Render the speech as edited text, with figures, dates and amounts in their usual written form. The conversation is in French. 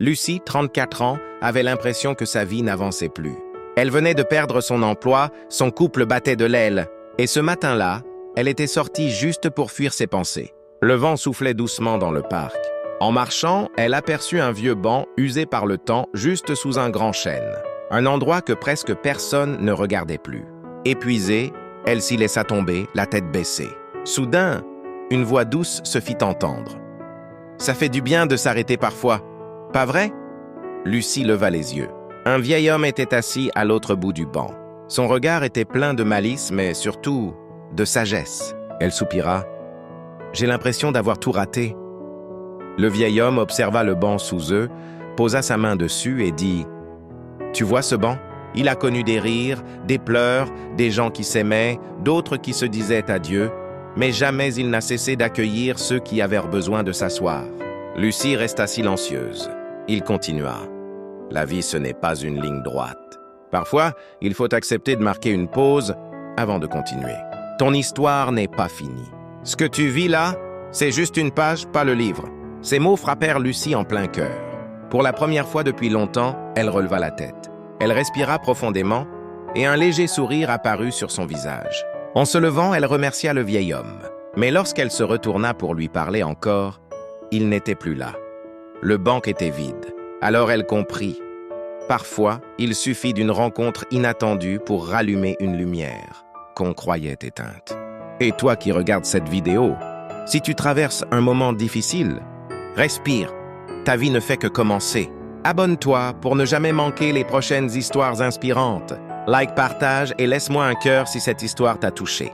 Lucie, 34 ans, avait l'impression que sa vie n'avançait plus. Elle venait de perdre son emploi, son couple battait de l'aile, et ce matin-là, elle était sortie juste pour fuir ses pensées. Le vent soufflait doucement dans le parc. En marchant, elle aperçut un vieux banc usé par le temps juste sous un grand chêne, un endroit que presque personne ne regardait plus. Épuisée, elle s'y laissa tomber, la tête baissée. Soudain, une voix douce se fit entendre. « Ça fait du bien de s'arrêter parfois, pas vrai ?» Lucie leva les yeux. Un vieil homme était assis à l'autre bout du banc. Son regard était plein de malice, mais surtout de sagesse. Elle soupira. « J'ai l'impression d'avoir tout raté. » Le vieil homme observa le banc sous eux, posa sa main dessus et dit « Tu vois ce banc? Il a connu des rires, des pleurs, des gens qui s'aimaient, d'autres qui se disaient adieu, mais jamais il n'a cessé d'accueillir ceux qui avaient besoin de s'asseoir. » Lucie resta silencieuse. Il continua. « La vie, ce n'est pas une ligne droite. Parfois, il faut accepter de marquer une pause avant de continuer. Ton histoire n'est pas finie. Ce que tu vis là, c'est juste une page, pas le livre. » Ces mots frappèrent Lucie en plein cœur. Pour la première fois depuis longtemps, elle releva la tête. Elle respira profondément et un léger sourire apparut sur son visage. En se levant, elle remercia le vieil homme. Mais lorsqu'elle se retourna pour lui parler encore, il n'était plus là. Le banc était vide. Alors elle comprit. Parfois, il suffit d'une rencontre inattendue pour rallumer une lumière qu'on croyait éteinte. Et toi qui regardes cette vidéo, si tu traverses un moment difficile, respire, ta vie ne fait que commencer. Abonne-toi pour ne jamais manquer les prochaines histoires inspirantes. Like, partage et laisse-moi un cœur si cette histoire t'a touché.